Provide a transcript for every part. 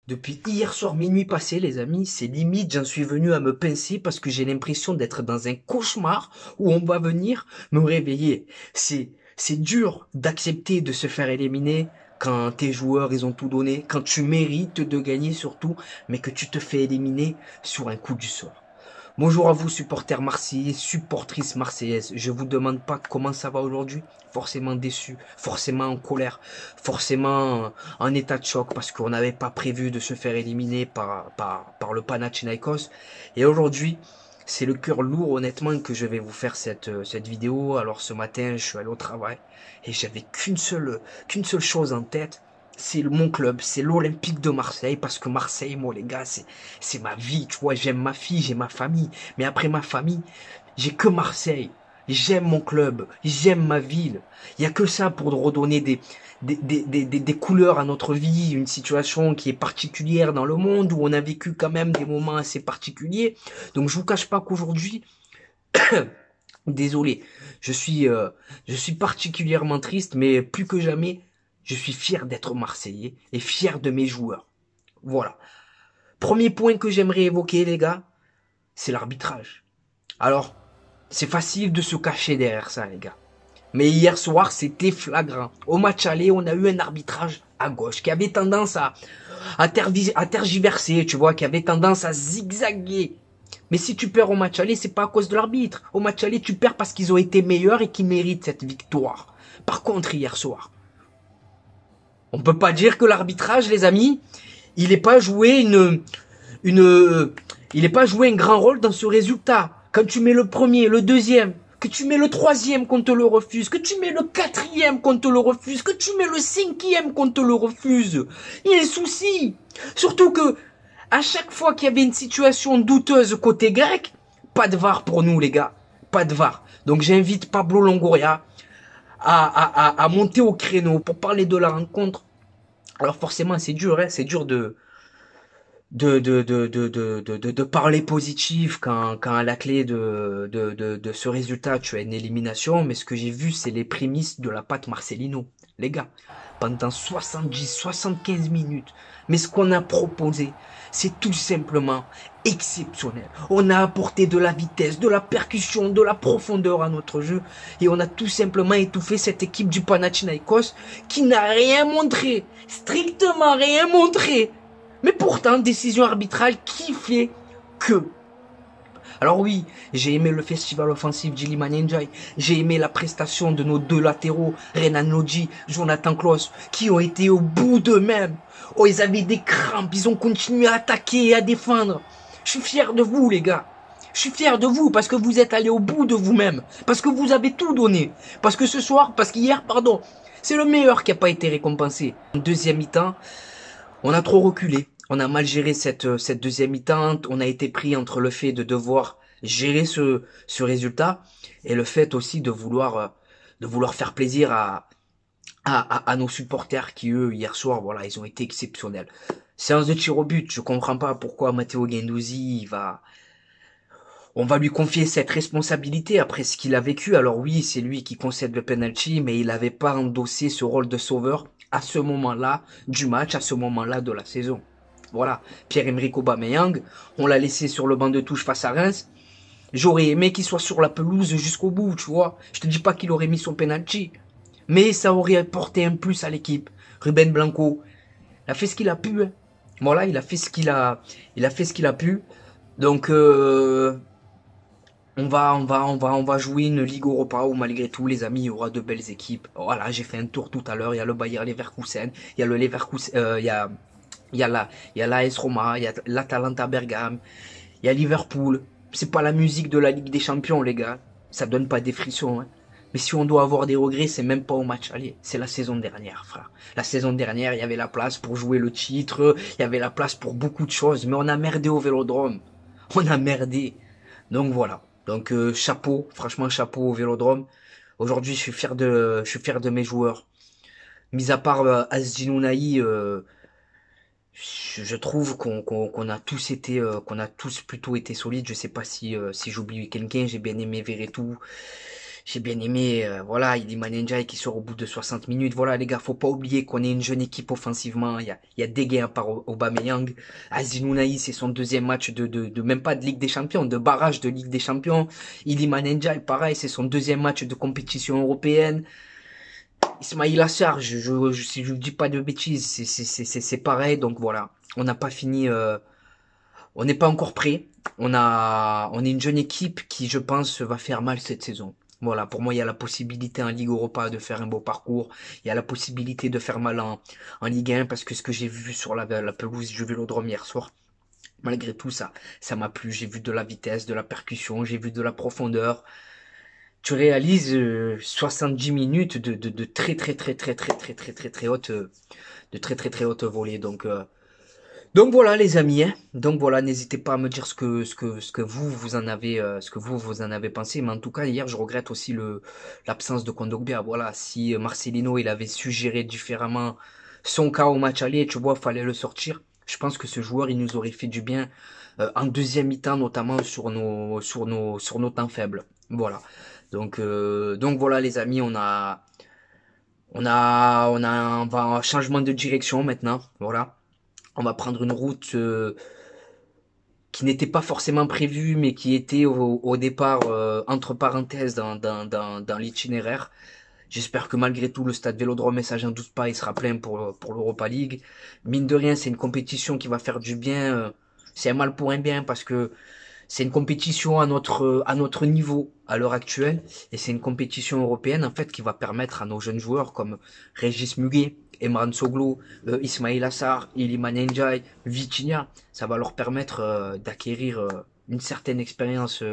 Depuis hier soir minuit passé, les amis, c'est limite, j'en suis venu à me pincer parce que j'ai l'impression d'être dans un cauchemar où on va venir me réveiller. C'est dur d'accepter de se faire éliminer quand tes joueurs, ils ont tout donné, quand tu mérites de gagner surtout, mais que tu te fais éliminer sur un coup du sort. Bonjour à vous, supporters marseillais, supportrices marseillaises. Je vous demande pas comment ça va aujourd'hui. Forcément déçu, forcément en colère, forcément en état de choc parce qu'on n'avait pas prévu de se faire éliminer par le Panathinaikos. Et aujourd'hui, c'est le cœur lourd honnêtement que je vais vous faire cette vidéo. Alors ce matin, je suis allé au travail et j'avais qu'une seule chose en tête. C'est mon club, c'est l'Olympique de Marseille, parce que Marseille, moi les gars, c'est ma vie, tu vois, j'aime ma fille, j'ai ma famille, mais après ma famille, j'ai que Marseille, j'aime mon club, j'aime ma ville, il y a que ça pour redonner des couleurs à notre vie, une situation qui est particulière dans le monde, où on a vécu quand même des moments assez particuliers, donc je vous cache pas qu'aujourd'hui, désolé, je suis particulièrement triste, mais plus que jamais, je suis fier d'être Marseillais et fier de mes joueurs. Voilà. Premier point que j'aimerais évoquer, les gars, c'est l'arbitrage. Alors, c'est facile de se cacher derrière ça, les gars. Mais hier soir, c'était flagrant. Au match aller, on a eu un arbitrage à gauche qui avait tendance à tergiverser, tu vois, qui avait tendance à zigzaguer. Mais si tu perds au match aller, c'est pas à cause de l'arbitre. Au match aller, tu perds parce qu'ils ont été meilleurs et qu'ils méritent cette victoire. Par contre, hier soir, on peut pas dire que l'arbitrage, les amis, il n'est pas joué une, il n'est pas joué un grand rôle dans ce résultat. Quand tu mets le premier, le deuxième, que tu mets le troisième qu'on te le refuse, que tu mets le quatrième qu'on te le refuse, que tu mets le cinquième qu'on te le refuse, il y a un souci. Surtout que, à chaque fois qu'il y avait une situation douteuse côté grec, pas de VAR pour nous les gars, pas de VAR. Donc j'invite Pablo Longoria à monter au créneau pour parler de la rencontre. Alors forcément c'est dur, hein, c'est dur de parler positif quand à la clé de ce résultat tu as une élimination, mais ce que j'ai vu c'est les prémices de la patte Marcelino, les gars, pendant 75 minutes. Mais ce qu'on a proposé, c'est tout simplement exceptionnel. On a apporté de la vitesse, de la percussion, de la profondeur à notre jeu et on a tout simplement étouffé cette équipe du Panathinaikos qui n'a rien montré, strictement rien montré. Mais pourtant, décision arbitrale qui fait que. Alors oui, j'ai aimé le festival offensif d'Iliman Ndiaye, j'ai aimé la prestation de nos deux latéraux, Renan Lodji, Jonathan Klaus, qui ont été au bout d'eux-mêmes. Oh, ils avaient des crampes, ils ont continué à attaquer et à défendre. Je suis fier de vous, les gars. Je suis fier de vous parce que vous êtes allés au bout de vous-même, parce que vous avez tout donné, parce que ce soir, parce qu'hier, pardon, c'est le meilleur qui n'a pas été récompensé. En deuxième mi-temps, on a trop reculé. On a mal géré cette deuxième mi-temps. On a été pris entre le fait de devoir gérer ce résultat et le fait aussi de vouloir faire plaisir à nos supporters qui, eux, hier soir, voilà, ils ont été exceptionnels. Séance de tir au but. Je comprends pas pourquoi Matteo Guendouzi, on va lui confier cette responsabilité après ce qu'il a vécu. Alors oui, c'est lui qui concède le penalty, mais il n'avait pas endossé ce rôle de sauveur à ce moment-là du match, à ce moment-là de la saison. Voilà, Pierre-Emerick Aubameyang, on l'a laissé sur le banc de touche face à Reims. J'aurais aimé qu'il soit sur la pelouse jusqu'au bout, tu vois. Je te dis pas qu'il aurait mis son penalty, mais ça aurait apporté un plus à l'équipe. Ruben Blanco, il a fait ce qu'il a pu. Hein. Voilà, il a fait ce qu'il a pu. Donc on va jouer une Ligue Europa où malgré tout, les amis, il y aura de belles équipes. Voilà, j'ai fait un tour tout à l'heure. Il y a le Bayer Leverkusen, il y a le Leverkusen, il y a l'AS Roma, il y a l'Atalanta Bergame, il y a Liverpool. C'est pas la musique de la Ligue des Champions, les gars. Ça donne pas des frissons, hein. Mais si on doit avoir des regrets, c'est même pas au match aller. C'est la saison dernière, frère. La saison dernière, il y avait la place pour jouer le titre, il y avait la place pour beaucoup de choses, mais on a merdé au Vélodrome. On a merdé. Donc voilà. Donc chapeau, franchement chapeau au Vélodrome. Aujourd'hui, je suis fier de mes joueurs. Mis à part Asdinounaï, je trouve qu'on a tous été, qu'on a tous plutôt été solides. Je sais pas si j'oublie quelqu'un. J'ai bien aimé Verretou. J'ai bien aimé, voilà, Iliman Ndiaye qui sort au bout de 60 minutes. Voilà, les gars, faut pas oublier qu'on est une jeune équipe offensivement. Il y a des gains par Aubameyang. Aziz Ounahi, c'est son deuxième match même pas de Ligue des Champions, de barrage de Ligue des Champions. Iliman Ndiaye, pareil, c'est son deuxième match de compétition européenne. Ismail Assar, si je ne dis pas de bêtises, c'est pareil. Donc voilà, on n'a pas fini, on n'est pas encore prêt. On est une jeune équipe qui, je pense, va faire mal cette saison. Voilà, pour moi, il y a la possibilité en Ligue Europa de faire un beau parcours. Il y a la possibilité de faire mal en Ligue 1 parce que ce que j'ai vu sur la pelouse du Vélodrome hier soir, malgré tout ça m'a plu. J'ai vu de la vitesse, de la percussion, j'ai vu de la profondeur. Tu réalises 70 minutes de très très très très très très très très très haute de très très très haute volée. Donc voilà les amis, hein. Donc voilà, n'hésitez pas à me dire ce que vous en avez pensé. Mais en tout cas hier je regrette aussi l'absence de Kondogbia. Voilà, si Marcelino il avait su gérer différemment son cas au match aller, tu vois, fallait le sortir. Je pense que ce joueur il nous aurait fait du bien en deuxième mi-temps notamment sur nos temps faibles. Voilà. Donc voilà les amis, on va un changement de direction maintenant. Voilà. On va prendre une route qui n'était pas forcément prévue, mais qui était au départ entre parenthèses dans l'itinéraire. J'espère que malgré tout, le stade Vélodrome, et ça j'en doute pas, il sera plein pour l'Europa League. Mine de rien, c'est une compétition qui va faire du bien. C'est un mal pour un bien parce que c'est une compétition à notre niveau à l'heure actuelle et c'est une compétition européenne en fait qui va permettre à nos jeunes joueurs comme Régis Muguet, Emran Soglo, Ismail Assar, Iliman Ndiaye, Vitinha, ça va leur permettre d'acquérir une certaine expérience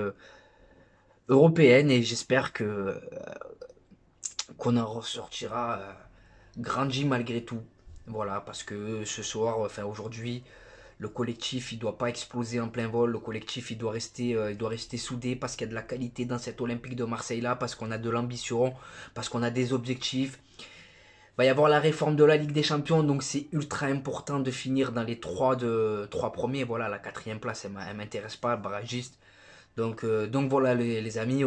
européenne et j'espère que qu'on en ressortira grandi malgré tout. Voilà, parce que ce soir, enfin aujourd'hui, le collectif, il doit pas exploser en plein vol. Le collectif, il doit rester soudé parce qu'il y a de la qualité dans cet Olympique de Marseille là, parce qu'on a de l'ambition, parce qu'on a des objectifs. Il va y avoir la réforme de la Ligue des Champions, donc c'est ultra important de finir dans les trois premiers. Voilà, la quatrième place, elle m'intéresse pas, barragiste. Donc voilà les amis,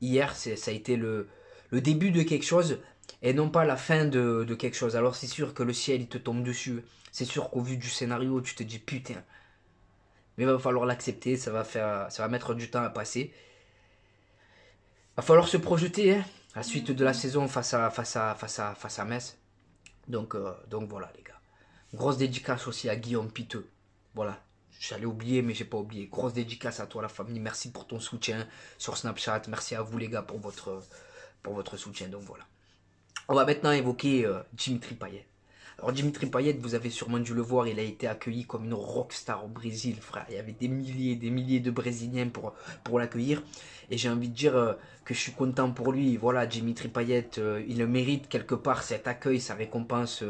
hier ça a été le début de quelque chose et non pas la fin de quelque chose. Alors c'est sûr que le ciel il te tombe dessus. C'est sûr qu'au vu du scénario, tu te dis putain. Mais il va falloir l'accepter, ça va mettre du temps à passer. Il va falloir se projeter, hein, à la suite de la saison face à Metz. Donc voilà les gars. Grosse dédicace aussi à Guillaume Piteux. Voilà. J'allais oublier, mais j'ai pas oublié. Grosse dédicace à toi, la famille. Merci pour ton soutien sur Snapchat. Merci à vous, les gars, pour votre soutien. Donc voilà. On va maintenant évoquer Dimitri Payet. Alors Dimitri Payet, vous avez sûrement dû le voir, il a été accueilli comme une rockstar au Brésil, frère. Il y avait des milliers de Brésiliens pour l'accueillir. Et j'ai envie de dire que je suis content pour lui. Voilà, Dimitri Payet, il le mérite quelque part, cet accueil, ça récompense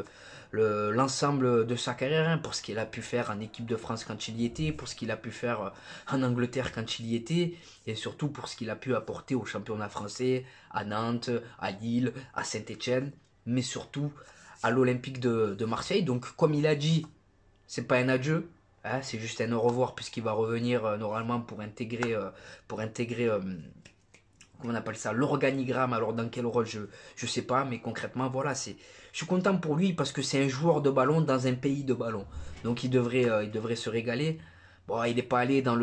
l'ensemble de sa carrière, hein, pour ce qu'il a pu faire en équipe de France quand il y était, pour ce qu'il a pu faire en Angleterre quand il y était, et surtout pour ce qu'il a pu apporter au championnat français, à Nantes, à Lille, à Saint-Etienne, mais surtout à l'Olympique de Marseille. Donc comme il a dit, c'est pas un adieu, hein, c'est juste un au revoir puisqu'il va revenir normalement pour intégrer comment on appelle ça, l'organigramme. Alors dans quel rôle, je sais pas, mais concrètement voilà, je suis content pour lui parce que c'est un joueur de ballon dans un pays de ballon, donc il devrait se régaler. Bon, il n'est pas allé dans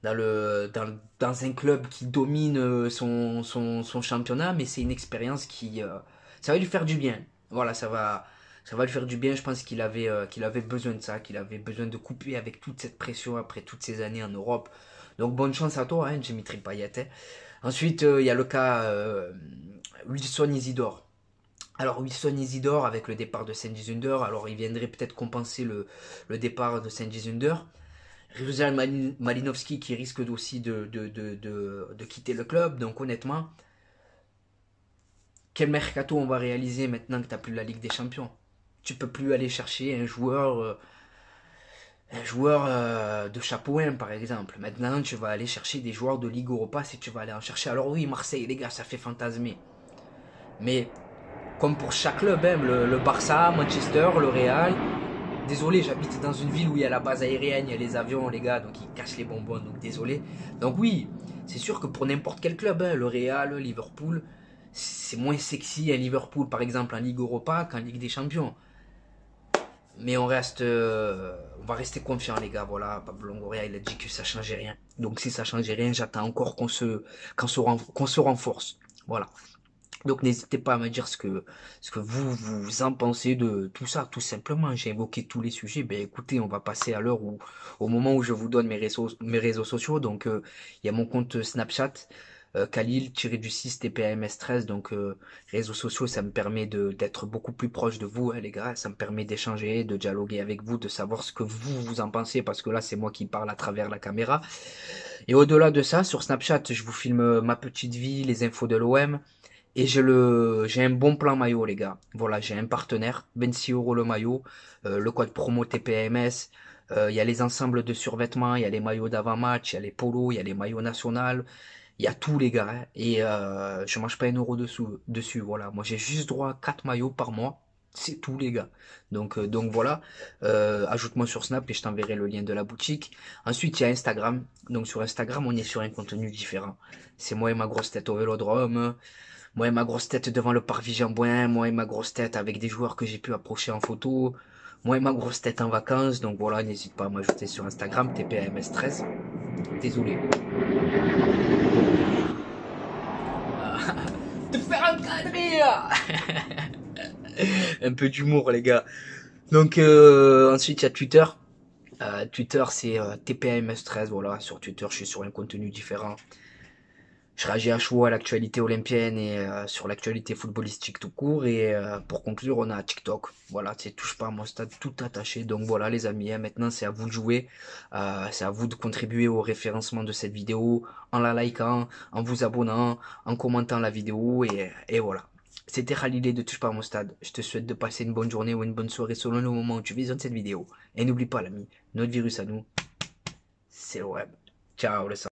un club qui domine son championnat, mais c'est une expérience ça va lui faire du bien. Voilà, ça va lui faire du bien. Je pense qu'il avait besoin de ça, qu'il avait besoin de couper avec toute cette pression après toutes ces années en Europe. Donc bonne chance à toi, hein, Dimitri Payet, hein. Ensuite, il y a le cas Wilson Isidore. Alors Wilson Isidore, avec le départ de Saint-Gizunder, alors il viendrait peut-être compenser le départ de Saint-Gizunder. Rizal Malinovski qui risque aussi de quitter le club. Donc honnêtement, quel mercato on va réaliser maintenant que tu n'as plus la Ligue des Champions? Tu peux plus aller chercher un joueur de chapeau 1 par exemple. Maintenant, tu vas aller chercher des joueurs de Ligue Europa si tu vas aller en chercher. Alors oui, Marseille, les gars, ça fait fantasmer. Mais comme pour chaque club, hein, le Barça, Manchester, le Real. Désolé, j'habite dans une ville où il y a la base aérienne, il y a les avions, les gars, donc ils cachent les bonbons, donc désolé. Donc oui, C'est sûr que pour n'importe quel club, hein, le Real, Liverpool, c'est moins sexy un Liverpool par exemple en Ligue Europa qu'en Ligue des Champions. Mais on va rester confiant les gars. Voilà, Pablo Longoria il a dit que ça changeait rien. Donc si ça changeait rien, j'attends encore qu'on se renforce. Voilà. Donc n'hésitez pas à me dire ce que vous en pensez de tout ça, tout simplement. J'ai évoqué tous les sujets. Ben écoutez, on va passer à l'heure où, au moment où je vous donne mes réseaux sociaux. Donc il y a mon compte Snapchat, Khalil-du-6 TPAMS13. Donc réseaux sociaux, ça me permet d'être beaucoup plus proche de vous, hein, les gars. Ça me permet d'échanger, de dialoguer avec vous, de savoir ce que vous en pensez, parce que là c'est moi qui parle à travers la caméra. Et au-delà de ça, sur Snapchat, je vous filme ma petite vie, les infos de l'OM. Et j'ai un bon plan maillot, les gars. Voilà, j'ai un partenaire, 26 € le maillot, le code promo TPMS. Il y a les ensembles de survêtements, il y a les maillots d'avant-match, il y a les polos, il y a les maillots nationaux. Il y a tout, les gars, hein. Et je mange pas 1 € dessus. Voilà, moi j'ai juste droit à 4 maillots par mois. C'est tout, les gars. Donc voilà. Ajoute-moi sur Snap et je t'enverrai le lien de la boutique. Ensuite, il y a Instagram. Donc sur Instagram, on est sur un contenu différent. C'est moi et ma grosse tête au vélodrome. Moi et ma grosse tête devant le parc Vigembouin, moi et ma grosse tête avec des joueurs que j'ai pu approcher en photo, moi et ma grosse tête en vacances. Donc voilà, n'hésite pas à m'ajouter sur Instagram, TPAMS13. Désolé. Te faire encadrer. Un peu d'humour, les gars. Donc ensuite, il y a Twitter. Twitter, c'est TPAMS13. Voilà, sur Twitter, je suis sur un contenu différent. Je réagis à chaud à l'actualité olympienne et sur l'actualité footballistique tout court. Et pour conclure, on a TikTok. Voilà, c'est touche pas à mon stade tout attaché. Donc voilà les amis, hein, maintenant c'est à vous de jouer. C'est à vous de contribuer au référencement de cette vidéo en la likant, en vous abonnant, en commentant la vidéo. Et voilà. C'était Khalilé de Touche pas à mon stade. Je te souhaite de passer une bonne journée ou une bonne soirée selon le moment où tu visionnes cette vidéo. Et n'oublie pas l'ami, notre virus à nous, c'est le web. Ciao le sang.